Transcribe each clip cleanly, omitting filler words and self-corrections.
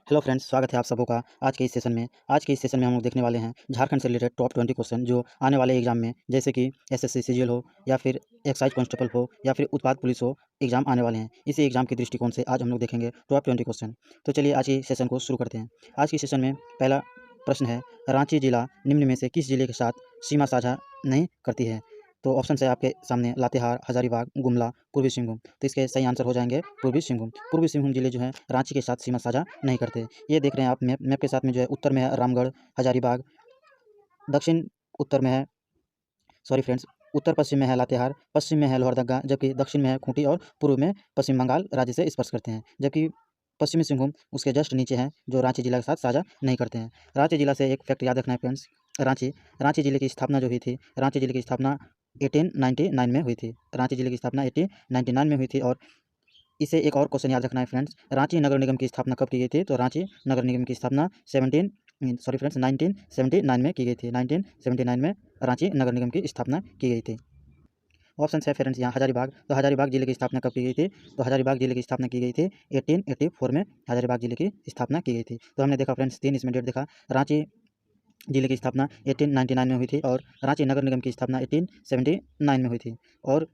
Hello friends, स्वागत है आप सबों का आज के इस सेशन में हम लोग देखने वाले हैं झारखंड से रिलेटेड टॉप 20 क्वेश्चन जो आने वाले एग्जाम में, जैसे कि एसएससी सीजीएल हो या फिर एक्साइज कांस्टेबल हो या फिर उत्पाद पुलिस हो, एग्जाम आने वाले हैं। इसी एग्जाम के दृष्टिकोण से आज हम लोग देखेंगे टॉप 20 क्वेश्चन। तो चलिए आज की सेशन को शुरू करते हैं। आज की सेशन में पहला प्रश्न है, रांची जिला निम्न में से किस जिले के साथ सीमा साझा नहीं करती है? तो ऑप्शन है आपके सामने लातेहार, हजारीबाग, गुमला, पूर्वी सिंहभूम। तो इसके सही आंसर हो जाएंगे पूर्वी सिंहभूम। पूर्वी सिंहभूम जिले जो है रांची के साथ सीमा साझा नहीं करते। ये देख रहे हैं आप मैप के साथ में जो है उत्तर में है रामगढ़, हजारीबाग, दक्षिण उत्तर में है सॉरी फ्रेंड्स उत्तर पश्चिम में है लातेहार, पश्चिम में है लोहरदगा, जबकि दक्षिण में है खूंटी और पूर्व में पश्चिम बंगाल राज्य से स्पर्श करते हैं। जबकि पश्चिमी सिंहभूम उसके जस्ट नीचे हैं, जो रांची जिला के साथ साझा नहीं करते हैं। रांची जिला से एक फैक्ट याद रखना है फ्रेंड्स। रांची जिले की स्थापना जो हुई थी, रांची जिले की स्थापना 1899 में हुई थी। रांची जिले की स्थापना 1899 में हुई थी। और इसे एक और क्वेश्चन याद रखना है फ्रेंड्स, रांची नगर निगम की स्थापना कब की गई थी? तो रांची नगर निगम की स्थापना 1979 में की गई थी। 1979 में रांची नगर निगम की स्थापना की गई थी। ऑप्शन है फ्रेंड्स यहाँ हजारीबाग। तो हजारीबाग जिले की स्थापना कब की गई थी? तो हजारीबाग जिले की स्थापना की गई थी 1884 में हजारीबाग जिले की स्थापना की गई थी। तो हमने देखा फ्रेंड्स, 3 इसमें डेट देखा। रांची जिले की स्थापना 1899 में हुई थी और रांची नगर निगम की स्थापना 1879 में हुई थी और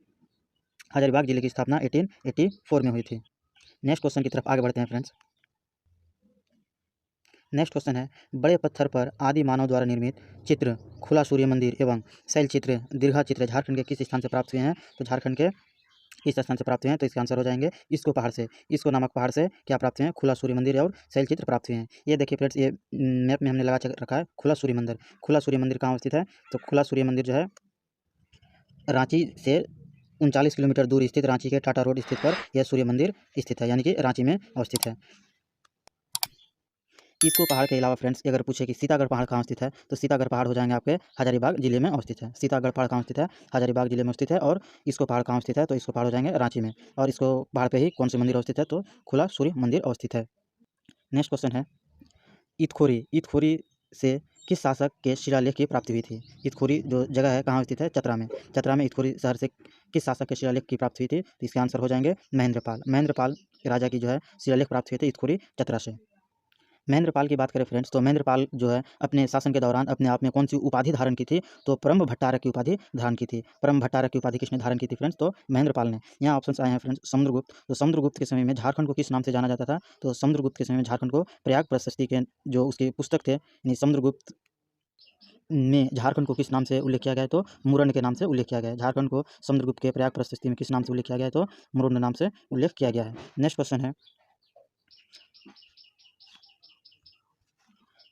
हजारीबाग जिले की स्थापना 1884 में हुई थी। नेक्स्ट क्वेश्चन की तरफ आगे बढ़ते हैं फ्रेंड्स। नेक्स्ट क्वेश्चन है, बड़े पत्थर पर आदि मानव द्वारा निर्मित चित्र, खुला सूर्य मंदिर एवं शैल चित्र, दीर्घा चित्र झारखंड के किस स्थान से प्राप्त हुए हैं? तो झारखंड के किस स्थान से प्राप्त हुए हैं? तो इसका आंसर हो जाएंगे इसको पहाड़ से। इसको नामक पहाड़ से क्या प्राप्त हुए हैं? खुला सूर्य मंदिर और शैल चित्र प्राप्त हुए हैं। ये देखिए फ्रेंड्स, ये मैप में हमने लगा रखा है खुला सूर्य मंदिर। खुला सूर्य मंदिर कहाँ स्थित है? तो खुला सूर्य मंदिर जो है रांची से 39 किलोमीटर दूर स्थित रांची के टाटा रोड स्थित पर यह सूर्य मंदिर स्थित है, यानी कि रांची में अवस्थित है। इसको पहाड़ के अलावा फ्रेंड्स अगर पूछे कि सीतागढ़ पहाड़ कहाँ स्थित है, तो सीतागढ़ पहाड़ हो जाएंगे आपके हजारीबाग जिले में अवस्थित है। सीतागढ़ पहाड़ कहाँ स्थित है? हजारीबाग जिले में स्थित है। और इसको पहाड़ कहाँ स्थित है? तो इसको पहाड़ हो जाएंगे रांची में। और इसको पहाड़ पे ही कौन से मंदिर अवस्थित है? तो खुला सूर्य मंदिर अवस्थित है। नेक्स्ट क्वेश्चन है, ईतखोरी से किस शासक के शिलालेख की प्राप्ति हुई थी? ईतखोरी जो जगह है कहाँ स्थित है? चतरा में। चतरा में ईतखोरी शहर से किस शासक के शिलालेख की प्राप्ति हुई थी? तो इसके आंसर हो जाएंगे महेंद्रपाल राजा की जो है शिलालेख प्राप्त हुए थे ईतखोरी चतरा से। महेंद्रपाल की बात करें फ्रेंड्स, तो महेंद्रपाल जो है अपने शासन के दौरान अपने आप में कौन सी उपाधि धारण की थी? तो परम भट्टारक की उपाधि धारण की थी। परम भट्टारक की उपाधि किसने धारण की थी फ्रेंड्स? तो महेंद्रपाल ने। यहाँ ऑप्शन आए हैं फ्रेंड्स, समुद्रगुप्त। तो समुद्रगुप्त के समय में झारखंड को किस नाम से जाना जाता था? तो समुद्रगुप्त के समय में झारखंड को प्रयाग प्रशस्ति के जो उसके पुस्तक थे, यानी समुद्रगुप्त में झारखंड को किस नाम से उल्लेख किया गया है? तो मुरन के नाम से उल्लेख किया गया है। झारखंड को समुद्रगुप्त के प्रयाग प्रशस्ति में किस नाम से उल्लेख किया गया है? तो मुरन नाम से उल्लेख किया गया है। नेक्स्ट क्वेश्चन है,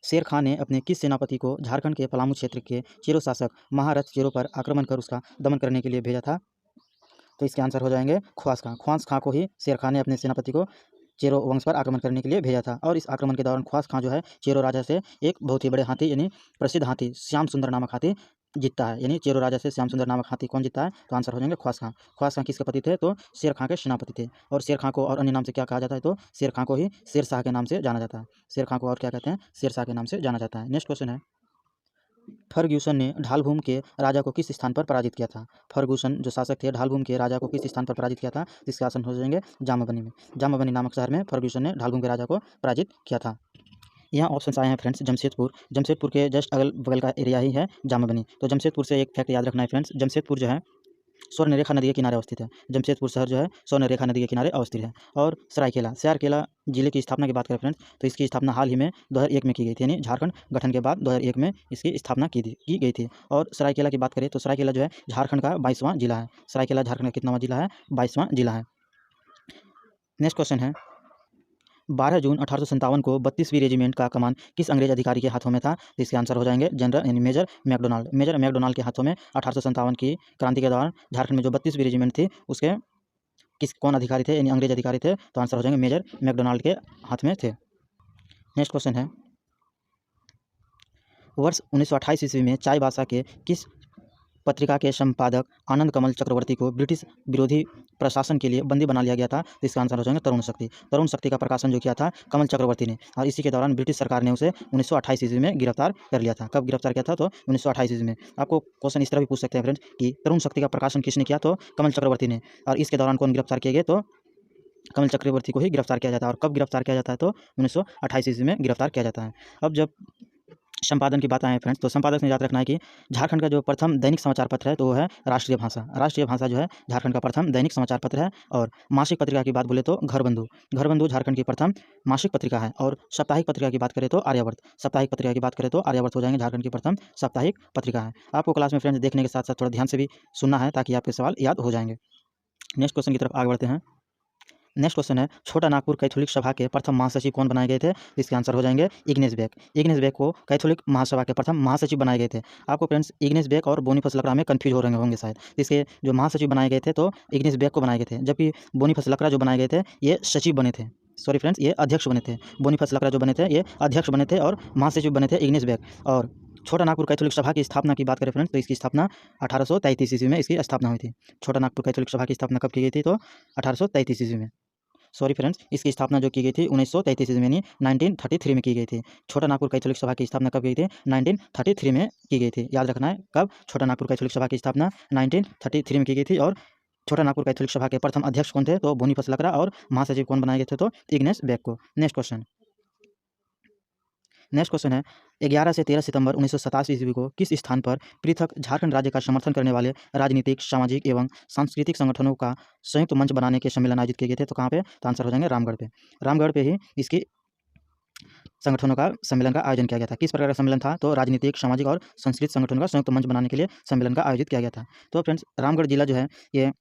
शेर खां ने अपने किस सेनापति को झारखंड के पलामू क्षेत्र के चेरो शासक महारथ चेरो पर आक्रमण कर उसका दमन करने के लिए भेजा था? तो इसके आंसर हो जाएंगे ख्वास खां। ख्वास खां को ही शेर खां ने अपने सेनापति को चेरो वंश पर आक्रमण करने के लिए भेजा था। और इस आक्रमण के दौरान ख्वास खां जो है चेरो राजा से एक बहुत ही बड़े हाथी, यानी प्रसिद्ध हाथी श्याम सुंदर नामक हाथी जीतता है। यानी चेरो राजा से श्याम सुंदर नामक हाथी कौन जीतता है? तो आंसर हो जाएंगे ख्वास खां। ख्वास खां किसके पति थे? तो शेर खां के सेनापति थे। और शेर खां को और अन्य नाम से क्या कहा जाता है? तो शेर खां को ही शेर शाह के नाम से जाना जाता है। शेर खां को और क्या कहते हैं? शेर शाह के नाम से जाना जाता है। नेक्स्ट क्वेश्चन है, फर्ग्यूसन ने ढालभूम के राजा को किस स्थान पर पराजित किया था? फर्ग्यूसन जो शासक थे ढालभूम के राजा को किस स्थान पर पराजित किया था? इसके आंसर हो जाएंगे जामबनी में। जामबनी नामक शहर में फर्ग्यूसन ने ढालभूम के राजा को पराजित किया था। यहाँ ऑप्शन आए हैं फ्रेंड्स, जमशेदपुर के जस्ट अगल बगल का एरिया ही है जामबनी। तो जमशेदपुर से एक फैक्ट याद रखना है फ्रेंड्स, जमशेदपुर जो है स्वर्णरेखा नदी के किनारे अवस्थित है। जमशेदपुर शहर जो है स्वर्णरेखा नदी के किनारे अवस्थित है। और सरायकेला जिले की स्थापना की बात करें फ्रेंड्स, तो इसकी स्थापना हाल ही में 2001 में की गई थी, यानी झारखंड गठन के बाद 2001 में इसकी स्थापना की गई थी। और सरायकेला की बात करें तो सरायकेला जो है झारखंड का 22वां जिला है। सरायकेला झारखंड का कितनावां जिला है? 22वां जिला है। नेक्स्ट क्वेश्चन है, 12 जून 1857 को 32वीं रेजिमेंट का कमान किस अंग्रेज अधिकारी के हाथों में था? तो इसके आंसर हो जाएंगे जनरल यानी मेजर मैकडोनाल्ड। मेजर मैकडोनाल्ड के हाथों में 1857 की क्रांति के दौरान झारखंड में जो 32वीं रेजिमेंट थी उसके कौन अधिकारी थे, यानी अंग्रेज अधिकारी थे? तो आंसर हो जाएंगे मेजर मैकडोनाल्ड के हाथ में थे। नेक्स्ट क्वेश्चन है, वर्ष 1928 ईस्वी में चाईबासा के किस पत्रिका के संपादक आनंद कमल चक्रवर्ती को ब्रिटिश विरोधी प्रशासन के लिए बंदी बना लिया गया था? तो इसका आंसर हो जाएंगे तरुण शक्ति। तरुण शक्ति का प्रकाशन जो किया था कमल चक्रवर्ती ने, और इसी के दौरान ब्रिटिश सरकार ने उसे 1928 ईस्वी में गिरफ्तार कर लिया था। कब गिरफ्तार किया था? तो 1928 ईस्वी में। आपको क्वेश्चन इस तरह भी पूछ सकते हैं फ्रेंड्स कि तरुण शक्ति का प्रकाशन किसने किया? तो कमल चक्रवर्ती ने। और इसके दौरान कौन गिरफ्तार किए गए? तो कमल चक्रवर्ती को ही गिरफ्तार किया जाता है। और कब गिरफ्तार किया जाता है? तो 1928 ईस्वी में गिरफ्तार किया जाता है। अब जब संपादन की बात आए फ्रेंड्स, तो संपादक ने याद रखना है कि झारखंड का जो प्रथम दैनिक समाचार पत्र है तो वो है राष्ट्रीय भाषा। राष्ट्रीय भाषा जो है झारखंड का प्रथम दैनिक समाचार पत्र है। और मासिक पत्रिका की बात बोले तो घरबंधु, घरबंधु झारखंड की प्रथम मासिक पत्रिका है। और साप्ताहिक पत्रिका की बात करें तो आर्यावर्त, साप्ताहिक पत्रिका की बात करें तो आर्यावर्त हो जाएंगे झारखंड की प्रथम साप्ताहिक पत्रिका है। आपको क्लास में फ्रेंड्स देखने के साथ साथ थोड़ा ध्यान से भी सुनना है ताकि आपके सवाल याद हो जाएंगे। नेक्स्ट क्वेश्चन की तरफ आगे बढ़ते हैं। नेक्स्ट क्वेश्चन है, छोटा नागपुर कैथोलिक सभा के प्रथम महासचिव कौन बनाए गए थे? इसके आंसर हो जाएंगे इग्नेस बेक। इग्नेस बेक को कैथोलिक महासभा के प्रथम महासचिव बनाए गए थे। आपको फ्रेंड्स इग्नेस बेक और बोनीफास लकड़ा में कंफ्यूज हो रहे होंगे शायद। इसके जो महासचिव बनाए गए थे तो इग्नेस बेक को बनाए गए थे, जबकि बोनीफास लकड़ा जो बनाए गए थे ये सचिव बने थे। सॉरी फ्रेंड्स, ये अध्यक्ष बने थे। बोनीफास लकड़ा जो बने थे ये अध्यक्ष बने थे और महासचिव बने थे इग्नेस बेक। और छोटा नागपुर कैथोलिक सभा की स्थापना की बात करें फ्रेंड्स, तो इसकी स्थापना 1833 ईस्वी में इसकी स्थापना हुई थी। छोटा नागपुर कैथोलिक सभा की स्थापना कब की गई थी? तो 1833 ईस्वी में। सॉरी फ्रेंड्स, इसकी स्थापना जो की गई थी 1933 ईस्वी में, यानी 1933 में की गई थी। छोटा नागपुर कैथोलिक सभा की स्थापना कब की गई थी? 1933 में की गई थी। याद रखना है कब छोटा नागपुर कैथोलिक सभा की स्थापना 1933 में की गई थी। और छोटा नागपुर कैथोलिक सभा के प्रथम अध्यक्ष कौन थे? तो बोनीफास लकड़ा। और महासचिव कौन बनाए गए थे? तो इग्नेस बेक को। नेक्स्ट क्वेश्चन है, 11 से 13 सितंबर 1987 ईस्वी को किस स्थान पर पृथक झारखंड राज्य का समर्थन करने वाले राजनीतिक, सामाजिक एवं सांस्कृतिक संगठनों का संयुक्त मंच बनाने के सम्मेलन आयोजित किए गए थे? तो कहाँ पे? तो आंसर हो जाएंगे रामगढ़ पे। रामगढ़ पे ही इसकी संगठनों का सम्मेलन का आयोजन किया गया था। किस प्रकार का सम्मेलन था? तो राजनीतिक, सामाजिक और सांस्कृतिक संगठनों का संयुक्त मंच बनाने के लिए सम्मेलन का आयोजित किया गया था। तो फ्रेंड्स, रामगढ़ जिला जो है ये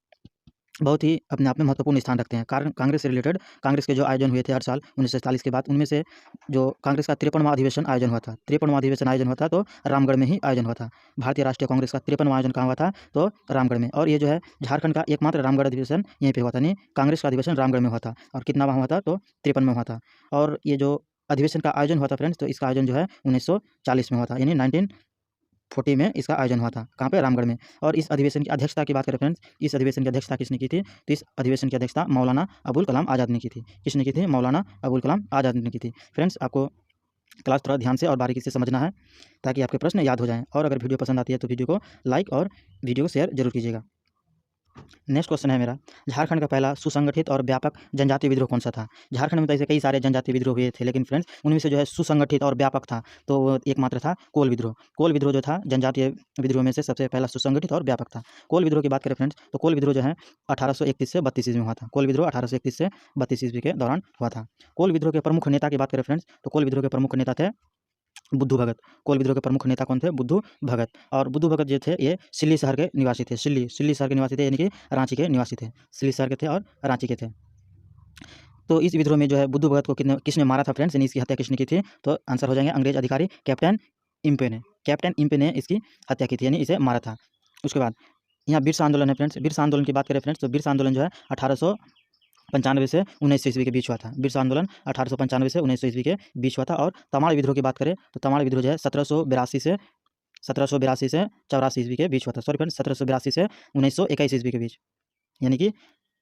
बहुत ही अपने आप में महत्वपूर्ण स्थान रखते हैं। कारण कांग्रेस से रिलेटेड कांग्रेस के जो आयोजन हुए थे हर साल 1947 के बाद, उनमें से जो कांग्रेस का 53वां अधिवेशन आयोजन हुआ था, 53वां अधिवेशन आयोजन हुआ था तो रामगढ़ में ही आयोजन हुआ था। भारतीय राष्ट्रीय कांग्रेस का 53वां आयोजन कहाँ हुआ था? तो रामगढ़ में। और ये जो है झारखंड का एकमात्र रामगढ़ अधिवेशन यहीं पे हुआ था, यानी कांग्रेस का अधिवेशन रामगढ़ में हुआ था। और कितना वहाँ हुआ था? तो 53 में हुआ था। और ये जो अधिवेशन का आयोजन हुआ था फ्रेंड्स, तो इसका आयोजन जो है 1940 में हुआ था, यानी 1940 में इसका आयोजन हुआ था। कहाँ पे? रामगढ़ में। और इस अधिवेशन की अध्यक्षता की बात करें फ्रेंड्स, इस अधिवेशन की अध्यक्षता किसने की थी? तो इस अधिवेशन की अध्यक्षता मौलाना अबुल कलाम आज़ाद ने की थी। किसने की थी? मौलाना अबुल कलाम आज़ाद ने की थी। फ्रेंड्स, आपको क्लास थोड़ा ध्यान से और बारीकी से समझना है ताकि आपके प्रश्न याद हो जाएँ। और अगर वीडियो पसंद आती है तो वीडियो को लाइक और वीडियो को शेयर जरूर कीजिएगा। नेक्स्ट क्वेश्चन है मेरा, झारखंड का पहला सुसंगठित और व्यापक जनजातीय विद्रोह कौन सा था? झारखंड में तो ऐसे कई सारे जनजातीय विद्रोह हुए थे, लेकिन फ्रेंड्स उनमें से जो है सुसंगठित और व्यापक था तो वो एकमात्र था कोल विद्रोह। कोल विद्रोह जो था जनजातीय विद्रोह में से सबसे पहला सुसंगठित और व्यापक था। कोल विद्रोह की बात करें फ्रेंड्स, तो कोल विद्रोह जो है 1831 से 32 ईस्वी में हुआ था। कोल विद्रोह 1831 से 32 ईस्वी के दौरान हुआ था। कोल विद्रोह के प्रमुख नेता की बात करें फ्रेंड्स, तो कोल विद्रोह के प्रमुख नेता थे बुद्धू भगत। कोल विद्रोह के प्रमुख नेता कौन थे? बुद्धू भगत। और बुद्धू भगत जो थे ये सिल्ली शहर के निवासी थे। सिल्ली शहर के निवासी थे, यानी कि रांची के निवासी थे। सिल्ली शहर के थे और रांची के थे। तो इस विद्रोह में जो है बुद्धू भगत को किसने मारा था फ्रेंड्स, यानी इसकी हत्या किसने की थी? तो आंसर हो जाएंगे अंग्रेज अधिकारी कैप्टन इम्पे ने। कैप्टन इम्पे ने इसकी हत्या की थी, यानी इसे मारा था। उसके बाद यहाँ बिरसा आंदोलन है फ्रेंड्स। बिरसा आंदोलन की बात करें फ्रेंड्स, तो बिरसा आंदोलन जो है 1895 से 1900 ईस्वी के बीच हुआ था। बिरसा आंदोलन 1895 से 1900 ईस्वी के बीच हुआ था। और तमाड़ विद्रोह की बात करें तो तमाड़ विद्रोह जो है 1782 से 84 ईस्वी के बीच हुआ था। सॉरी फ्रेंड्स, 1782 से 1921 ईस्वी के बीच, यानी कि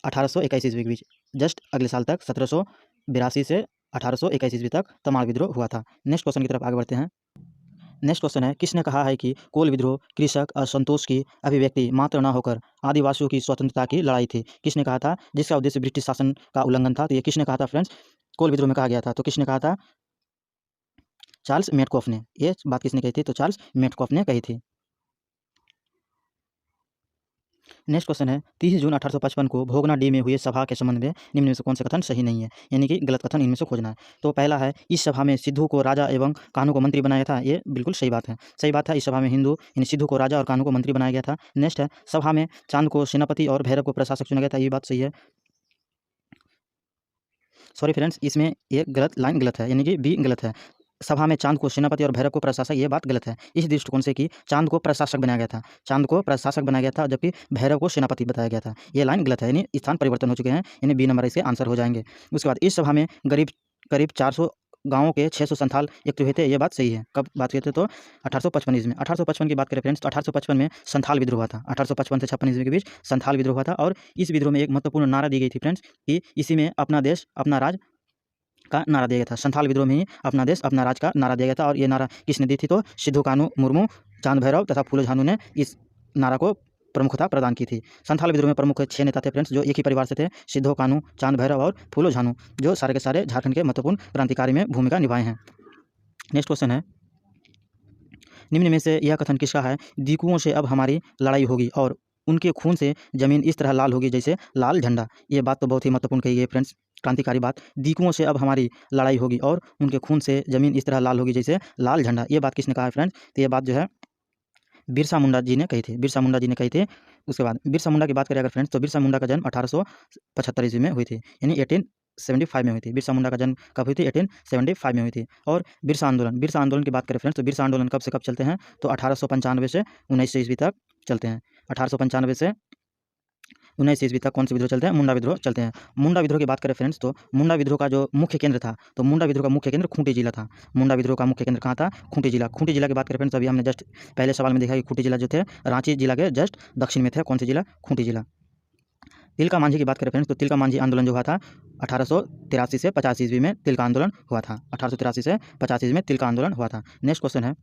1821 ईस्वी के बीच, जस्ट अगले साल तक 1782 से 1821 ईस्वी तक तमाड़ विद्रोह हुआ था। नेक्स्ट क्वेश्चन की तरफ आगे बढ़ते हैं। नेक्स्ट क्वेश्चन है, किसने कहा है कि कोल विद्रोह कृषक असंतोष की अभिव्यक्ति मात्र न होकर आदिवासियों की स्वतंत्रता की लड़ाई थी? किसने कहा था? जिसका उद्देश्य ब्रिटिश शासन का उल्लंघन था। तो ये किसने कहा था फ्रेंड्स? कोल विद्रोह में कहा गया था। तो किसने कहा था? चार्ल्स मेटकॉफ ने। ये बात किसने कही थी? तो चार्ल्स मेटकॉफ ने कही थी। नेक्स्ट क्वेश्चन है, 30 जून 1855 को भोगना डी में हुए सभा के संबंध में निम्न में से कौन से कथन सही नहीं है, यानी कि गलत कथन इनमें से खोजना है। तो पहला है, इस सभा में सिद्धू को राजा एवं कान्हू को मंत्री बनाया था। ये बिल्कुल सही बात है। सही बात है, इस सभा में हिंदू यानी सिद्धू को राजा और कान्हू को मंत्री बनाया गया था। नेक्स्ट है, सभा में चांद को सेनापति और भैरव को प्रशासक चुना गया था। ये बात सही है। सॉरी फ्रेंड्स, इसमें एक गलत लाइन गलत है, यानी कि बी गलत है। सभा में चांद को सेनापति और भैरव को प्रशासक, ये बात गलत है इस दृष्टिकोण से कि चांद को प्रशासक बनाया गया था। चांद को प्रशासक बनाया गया था जबकि भैरव को सेनापति बताया गया था। ये लाइन गलत है, यानी स्थान परिवर्तन हो चुके हैं, यानी बी नंबर इसके आंसर हो जाएंगे। उसके बाद इस सभा में करीब 400 गाँवों के 600 संथाल एकत्र हुए थे। ये बात सही है। कब बात किए थे? तो 1855 ईस्वी में। 1855 की बात करें फ्रेंड्स, तो 1855 में संथाल विद्रोह हुआ था। 1855 से 56 ईस्वी के बीच संथाल विद्रोह हुआ था। और इस विद्रोह में एक महत्वपूर्ण नारा दी गई थी फ्रेंड्स कि इसी में अपना देश अपना राज का नारा दिया गया था। संथाल विद्रोह में ही अपना देश अपना राज का नारा दिया गया था। और ये नारा किसने दी थी? तो सिद्धू कान्हू मुर्मू, चांद भैरव तथा फूलो झानू ने इस नारा को प्रमुखता प्रदान की थी। संथाल विद्रोह में प्रमुख 6 नेता थे फ्रेंड्स, जो एक ही परिवार से थे, सिद्धो कानू, चांद भैरव और फूलो झानू, जो सारे के सारे झारखंड के महत्वपूर्ण क्रांतिकारी में भूमिका निभाए हैं। नेक्स्ट क्वेश्चन है, निम्न में से यह कथन किसका है? दीकुओं से अब हमारी लड़ाई होगी और उनके खून से जमीन इस तरह लाल होगी जैसे लाल झंडा। ये बात तो बहुत ही महत्वपूर्ण कही है फ्रेंड्स, क्रांतिकारी बात। दीकुओं से अब हमारी लड़ाई होगी और उनके खून से जमीन इस तरह लाल होगी जैसे लाल झंडा। ये बात किसने कहा है फ्रेंड्स? तो ये बात जो है बिरसा मुंडा जी ने कही थी, बिरसा मुंडा जी ने कही थी। उसके बाद बिरसा मुंडा की बात करें अगर फ्रेंड्स, तो बिरसा मुंडा का जन्म 1875 ईस्वी में हुई थी, यानी 1875 में हुई थी। बिरसा मुंडा का जन्म कब हुई थी? 1875 में हुई थी। और बिरसा आंदोलन की बात करें फ्रेंड्स, तो बिरसा आंदोलन कब से कब चलते हैं? तो 1895 से 1900 ईस्वी तक चलते हैं। 1895 से 1900 ईस्वी तक कौन से विद्रोह चलते हैं? मुंडा विद्रोह चलते हैं। मुंडा विद्रोह की बात करें फ्रेंड्स, तो मुंडा विद्रोह का जो मुख्य केंद्र था, तो मुंडा विद्रोह का मुख्य केंद्र खूंटी जिला था। मुंडा विद्रोह का मुख्य केंद्र कहाँ था? खूंटी जिला। खूंटी जिला की बात करें फ्रेंड्स, अभी हमने जस्ट पहले सवाल में देखा कि खूंटी जिला जो थे रांची जिला के जस्ट दक्षिण में थे। कौन सा जिला? खूंटी जिला। तिलका मांझी की बात करें फ्रेंड्स, तो तिलका मांझी आंदोलन जो हुआ था 1883 से 50 ईस्वी में तिलका आंदोलन हुआ था। 1883 से 50 ईस्वी में तिलका आंदोलन हुआ था। नेक्स्ट क्वेश्चन है,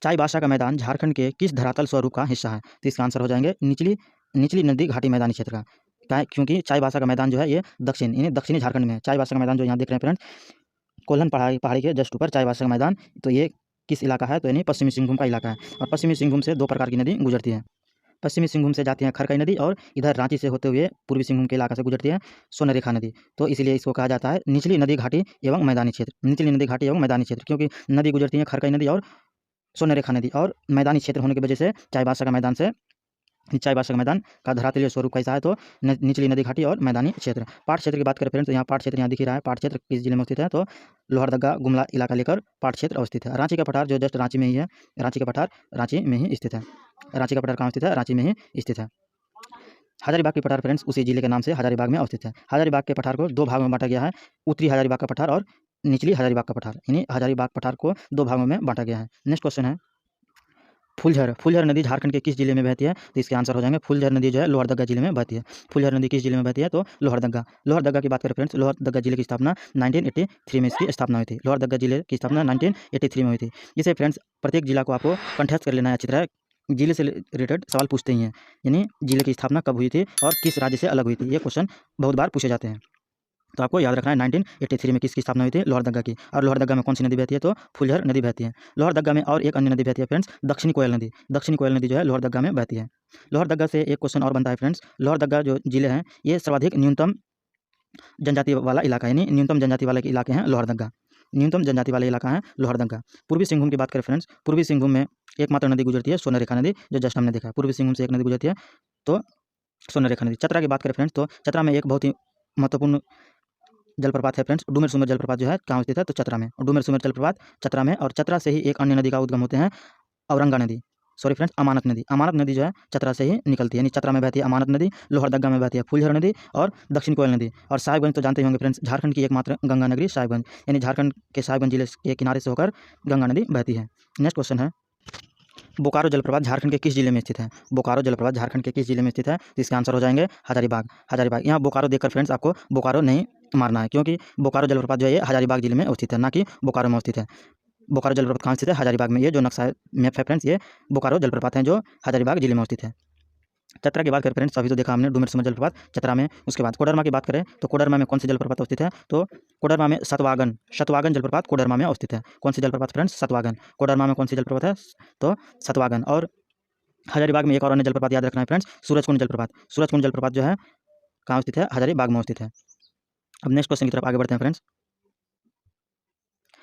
चाईबासा का मैदान झारखंड के किस धरातल स्वरूप का हिस्सा है? तो इसका आंसर हो जाएंगे निचली नदी घाटी मैदानी क्षेत्र का। क्या है? क्योंकि चाईबासा का मैदान जो है ये दक्षिणी झारखंड में है। चाईबासा का मैदान जो यहाँ देख रहे हैं फ्रेंड्स, कोल्हन पहाड़ी के जस्ट ऊपर चाईबासा का मैदान, तो ये किस इलाका है? तो यानी पश्चिमी सिंहभूम का इलाका है। और पश्चिमी सिंहभूम से 2 प्रकार की नदी गुजरती है। पश्चिमी सिंहभूम से जाती है खरकई नदी, और इधर रांची से होते हुए पूर्वी सिंहभूम के इलाका से गुजरती है स्वर्णरेखा नदी। तो इसलिए इसको कहा जाता है निचली नदी घाटी एवं मैदानी क्षेत्र। निचली नदी घाटी एवं मैदानी क्षेत्र, क्योंकि नदी गुजरती है खरकई नदी और स्वर्णरेखा नदी, और मैदानी क्षेत्र होने की वजह से चाईबासा का मैदान का धरातलीय स्वरूप कैसा है? तो निचली नदी घाटी और मैदानी क्षेत्र। पाट क्षेत्र की बात करें फ्रेंड्स, तो यहाँ पाट क्षेत्र यहाँ दिख ही रहा है। पाट क्षेत्र किस जिले में स्थित है? तो लोहरदगा गुमला इलाका लेकर पाट क्षेत्र अवस्थित है। रांची का पठार जो जस्ट रांची में ही है, रांची का पठार रांची में ही स्थित है। रांची का पठार कहाँ स्थित है? रांची में ही स्थित है। हजारीबाग की पठार फ्रेंड्स उसी जिले के नाम से हजारीबाग में अवस्थित है। हजारीबाग के पठार को 2 भागों में बांटा गया है, उत्तरी हजारीबाग का पठार और निचली हजारीबाग का पठार, यानी हजारीबाग पठार को 2 भागों में बांटा गया है। नेक्स्ट क्वेश्चन है, फुलझर नदी झारखंड के किस जिले में बहती है? तो इसके आंसर हो जाएंगे फुलझर नदी जो है लोहरदगा जिले में बहती है। फुलझर नदी किस जिले में बहती है? तो लोहरदगा की बात करें फ्रेंड्स, लोहरदगा जिले की स्थापना 1983 में इसकी स्थापना हुई थी। लोहरदगा जिले की स्थापना 1983 में हुई थी। इसे फ्रेंड्स प्रत्येक जिला को आपको कंठस्थ कर लेना है अच्छी तरह। जिले से रिलेटेड सवाल पूछते ही हैं, यानी जिले की स्थापना कब हुई थी और किस राज्य से अलग हुई थी, ये क्वेश्चन बहुत बार पूछे जाते हैं। तो आपको याद रखना है 1983 में किसकी स्थापना हुई थी? लोहरदगा की। और लोहरदगा में कौन सी नदी बहती है? तो फुलझर नदी बहती है। लोहरदगा में और एक अन्य नदी बहती है फ्रेंड्स, दक्षिणी कोयल नदी। दक्षिणी कोयल नदी जो है लोहरदगा में बहती है। लोहरदगा से एक क्वेश्चन और बनता है फ्रेंड्स, लोहरदगा जो जिले हैं ये सर्वाधिक न्यूनतम जनजाति वाला इलाका, यानी न्यूनतम जनजाति वाले इलाके हैं लोहरदगा। न्यूनतम जनजाति वाले इलाका है लोहरदगा। पूर्वी सिंहभूम की बात करें फ्रेंड्स, पूर्वी सिंहभूम में एकमात्र नदी गुजरती है स्वर्णरेखा नदी, जो जस्ट हमने देखा है। पूर्वी सिंहभूम से एक नदी गुजरती है, तो स्वर्णरेखा नदी। चतरा की बात करें फ्रेंड्स, तो चतरा में एक बहुत ही महत्वपूर्ण जलप्रपात है फ्रेंड्स, डूमेर सुमेर जलप्रपात जो है कहाँ स्थित है? तो चतरा में। डूमेर सुमेर जलप्रपात चतरा में, और चतरा से ही एक अन्य नदी का उद्गम होते हैं, औरंगा नदी, सॉरी फ्रेंड्स अमानत नदी। अमानत नदी जो है चतरा से ही निकलती है, यानी चतरा में बहती है अमानत नदी, लोहरदगा में बहती है फुलझर नदी और दक्षिण कोयल नदी। और साहिबगंज तो जानते ही होंगे फ्रेंड्स, झारखंड की एकमात्र गंगा नगरी साहिबगंज, यानी झारखंड के साहिबगंज जिले के किनारे से होकर गंगा नदी बहती है। नेक्स्ट क्वेश्चन है, बोकारो जलप्रपात झारखंड के किस जिले में स्थित है? बोकारो जलप्रपात झारखंड के किस जिले में स्थित है? तो इसके आंसर हो जाएंगे हजारीबाग। यहाँ बोकारो देखकर फ्रेंड्स आपको बोकारो नहीं मारना है, क्योंकि बोकारो जलप्रपात जो है ये हजारीबाग जिले में अवस्थित है, ना कि बोकारो में स्थित है। बोकारो जलप्रपात कहाँ स्थित है? हजारीबाग में। ये जो नक्शा मैप है फ्रेंड्स, ये बोकारो जलप्रपात है जो हजारीबाग जिले में स्थित है। चतरा की बात करें फ्रेंड्स, अभी तो देखा हमने डूमेर सुमेर जलप्रपात चतरा में। उसके बाद कोडरमा की बात करें, तो कोडरमा में कौन सी जलप्रपात अवस्थित है? तो कोडरमा में सतवागन जलप्रपात कोडरमा में अवस्थित है। कौन सी जलप्रपात फ्रेंड्स? सतवागन। कोडरमा में कौन सी जलप्रपात है? तो सतवागन। और हजारीबाग में एक और अन्य जलप्रपात याद रखना है फ्रेंड्स, सूरजकुंड जलप्रपात जो है कहाँ स्थित है? हजारीबाग में स्थित है। अब नेक्स्ट क्वेश्चन की तरफ आगे बढ़ते हैं फ्रेंड्स।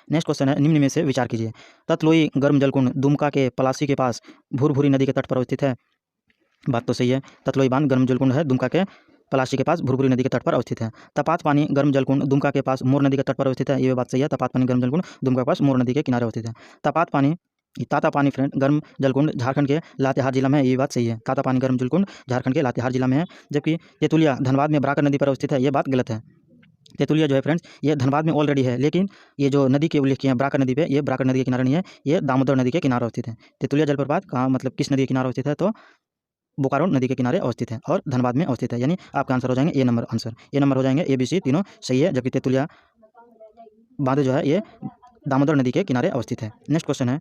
नेक्स्ट क्वेश्चन है, निम्न में से विचार कीजिए। ततलोई गर्म जलकुंड दुमका के पलासी के पास भूरभूरी नदी के तट पर अवस्थित है। बात तो सही है, ततलोई बांध गर्म जलकुंड है दुमका के पलासी के पास भूरभूरी नदी के तट पर अवस्थित है। तपात पानी गर्म जलकुंड दुमका के पास मोर नदी के तट पर अवस्थित है। ये बात सही है, तपात पानी गर्म जलकुंड दुमका के पास मोर नदी के किनारे अवस्थित है। ताता पानी फ्रेंड गर्म जलकुंड झारखंड के लातेहार जिला में है, ये बात सही है। ताता पानी गर्म जलकुंड झारखंड के लातेहार जिला में है। जबकि तेतुलिया धनबाद में बराकर नदी पर अवस्थित है, ये बात गलत है। तेतुलिया जो है फ्रेंड्स ये धनबाद में ऑलरेडी है, लेकिन ये जो नदी के उल्लेख किए हैं बराकर नदी पे, ये बराकर नदी के किनारे नहीं है, ये दामोदर नदी के किनारे अवस्थित है। तेतुलिया जलप्रपात कहाँ मतलब किस नदी के किनारे अवस्थित है? तो बोकारो नदी के किनारे अवस्थित है और धनबाद में अवस्थित है, यानी आपका आंसर हो जाएंगे ए नंबर हो जाएंगे। ABC तीनों सही है, जबकि तेतुलिया बांध जो है ये दामोदर नदी के किनारे अवस्थित है। नेक्स्ट क्वेश्चन है,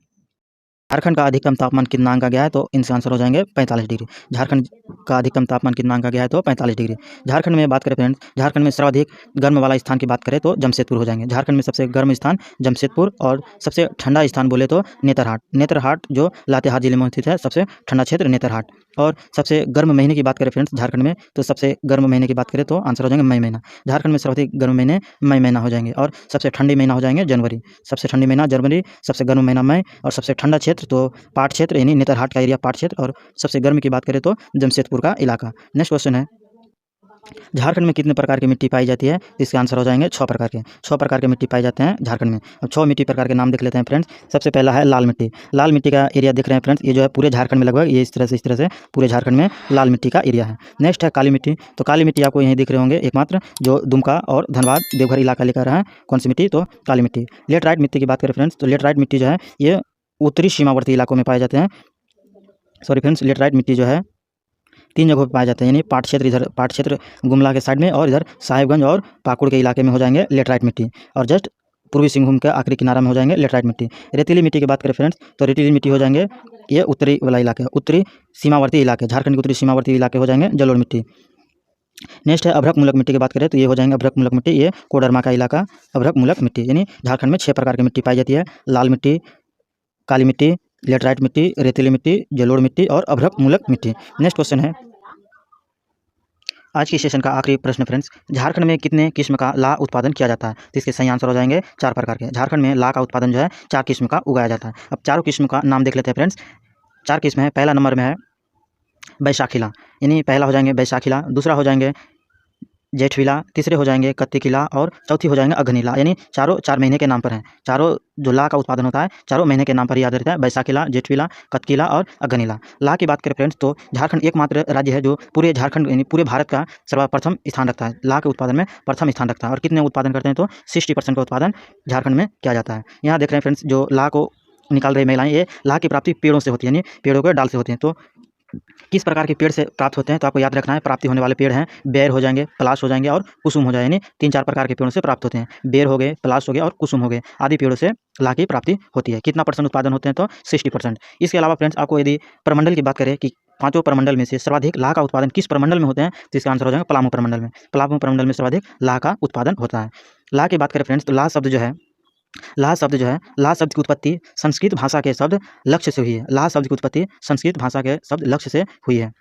झारखंड का अधिकतम तापमान कितना अंक गया है, तो इनसे आंसर हो जाएंगे 45 डिग्री। झारखंड का अधिकतम तापमान कितना अंक गया है, तो 45 डिग्री। झारखंड में बात करें फ्रेंड्स, झारखंड में सर्वाधिक गर्म वाला स्थान की बात करें तो जमशेदपुर हो जाएंगे। झारखंड में सबसे गर्म स्थान जमशेदपुर, और सबसे ठंडा स्थान बोले तो नेतरहाट। नेतरहाट जो लातेहार जिले में स्थित है, सबसे ठंडा क्षेत्र नेतरहाट। और सबसे गर्म महीने की बात करें फ्रेंड्स झारखंड में, तो सबसे गर्म महीने की बात करें तो आंसर हो जाएंगे मई महीना। झारखंड में सर्वाधिक गर्म महीने मई महीना हो जाएंगे। और सबसे ठंडी महीना हो जाएंगे जनवरी। सबसे ठंडी महीना जनवरी, सबसे गर्म महीना मई, और सबसे ठंडा क्षेत्र तो पाट क्षेत्र यानी नेतरहाट का एरिया पाट क्षेत्र, और सबसे गर्म की बात करें तो जमशेदपुर का इलाका। नेक्स्ट क्वेश्चन है, झारखंड में कितने प्रकार की मिट्टी पाई जाती है? इसके आंसर हो जाएंगे 6 प्रकार के। 6 प्रकार के मिट्टी पाए जाते हैं झारखंड में। अब 6 मिट्टी प्रकार के नाम देख लेते हैं फ्रेंड्स। सबसे पहला है लाल मिट्टी। लाल मिट्टी का एरिया देख रहे हैं फ्रेंड्स, ये जो है पूरे झारखंड में लगभग ये इस तरह से पूरे झारखंड में लाल मिट्टी का एरिया है। नेक्स्ट है काली मिट्टी। तो काली मिट्टी आपको यहीं दिख रहे होंगे एकमात्र, जो दुमका और धनबाद देवघर इलाका लेकर रहा है। कौन सी मिट्टी? तो काली मिट्टी। लेटराइट मिट्टी की बात करें फ्रेंड्स, तो लेटराइट मिट्टी जो है ये उत्तरी सीमावर्ती इलाकों में पाए जाते हैं। सॉरी फ्रेंड्स, लेटराइट मिट्टी जो है 3 जगहों पर पाए जाते हैं, यानी पाट क्षेत्र, इधर पाट क्षेत्र गुमला के साइड में, और इधर साहेबगंज और पाकुड़ के इलाके में हो जाएंगे लेटराइट मिट्टी, और जस्ट पूर्वी सिंहभूम के आखिरी किनारा में हो जाएंगे लेटराइट मिट्टी। रेतीली मिट्टी की बात करें फ्रेंड्स, तो रेतीली मिट्टी हो जाएंगे ये उत्तरी वाला इलाके, उत्तरी सीमावर्ती इलाके, झारखंड के उत्तरी सीमावर्ती इलाके हो जाएंगे जलोढ़ मिट्टी। नेक्स्ट है अभ्रक मूलक मिट्टी की बात करें तो ये हो जाएंगे अभ्रक मूलक मिट्टी, ये कोडरमा का इलाका अभ्रक मूलक मिट्टी। यानी झारखंड में 6 प्रकार की मिट्टी पाई जाती है, लाल मिट्टी, काली मिट्टी, लेटराइट मिट्टी, रेतीली मिट्टी, जलोढ़ मिट्टी और अभ्रक मूलक मिट्टी। नेक्स्ट क्वेश्चन है, आज की सेशन का आखिरी प्रश्न फ्रेंड्स, झारखंड में कितने किस्म का ला उत्पादन किया जाता है? तो इसके सही आंसर हो जाएंगे 4 प्रकार के। झारखंड में ला का उत्पादन जो है 4 किस्म का उगाया जाता है। अब चारों किस्म का नाम देख लेते हैं फ्रेंड्स। 4 किस्म है। पहला नंबर में है बैसाखीला, यानी पहला हो जाएंगे बैसाखीला, दूसरा हो जाएंगे जेठविला, तीसरे हो जाएंगे कत्तिकिला, और चौथी हो जाएंगे अघनीला। यानी चारों 4 महीने के नाम पर हैं। चारों जो ला का उत्पादन होता है चारों महीने के नाम पर याद रहता है, बैसाखीला, जेठविला, कत्तिकिला और अघनीला। ला की बात करें फ्रेंड्स, तो झारखंड एकमात्र राज्य है जो पूरे झारखंड यानी पूरे भारत का सर्वप्रथम स्थान रखता है, ला के उत्पादन में प्रथम स्थान रखता है। और कितने उत्पादन करते हैं? तो 60% का उत्पादन झारखंड में किया जाता है। यहाँ देख रहे हैं फ्रेंड्स, जो ला को निकाल रही महिलाएं, ये ला की प्राप्ति पेड़ों से होती है, यानी पेड़ों के डाल से होती है। तो किस प्रकार के पेड़ से प्राप्त होते हैं? तो आपको याद रखना है, प्राप्ति होने वाले पेड़ हैं बेर हो जाएंगे, पलाश हो जाएंगे और कुसुम हो जाए, यानी 3-4 प्रकार के पेड़ों से प्राप्त होते हैं। बेर हो गए, पलाश हो गए और कुसुम हो गए, आदि पेड़ों से ला की प्राप्ति होती है। कितना % उत्पादन होते हैं? तो 60%। इसके अलावा फ्रेंड्स, आपको यदि प्रमंडल की बात करें कि 5 प्रमंडल में से सर्वाधिक ला का उत्पादन किस प्रमंडल में होते हैं, तो इसका आंसर हो जाएगा पलामू प्रमंडल में। पलामू प्रमंडल में सर्वाधिक ला का उत्पादन होता है। ला की बात करें फ्रेंड्स, तो ला शब्द जो है, ला शब्द की उत्पत्ति संस्कृत भाषा के शब्द लक्ष्य से हुई है। ला शब्द की उत्पत्ति संस्कृत भाषा के शब्द लक्ष्य से हुई है।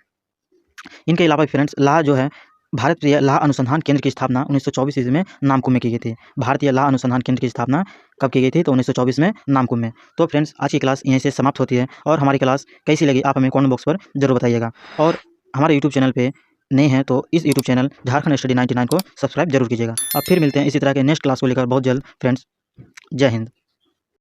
इनके अलावा फ्रेंड्स, ला जो है भारतीय ला अनुसंधान केंद्र की स्थापना 1924 ईस्वी में नामकुम में की गई थी। भारतीय ला अनुसंधान केंद्र की स्थापना कब की गई थी? तो 1924 में नामकुम में। तो फ्रेंड्स, आज की क्लास यहीं से समाप्त होती है, और हमारी क्लास कैसी लगी आप हमें कमेंट बॉक्स पर जरूर बताइएगा। और हमारे यूट्यूब चैनल पे नए हैं तो इस यूट्यूब चैनल झारखंड स्टडी 99 को सब्सक्राइब जरूर कीजिएगा। अब फिर मिलते हैं इसी तरह के नेक्स्ट क्लास को लेकर बहुत जल्द फ्रेंड्स। जय हिंद।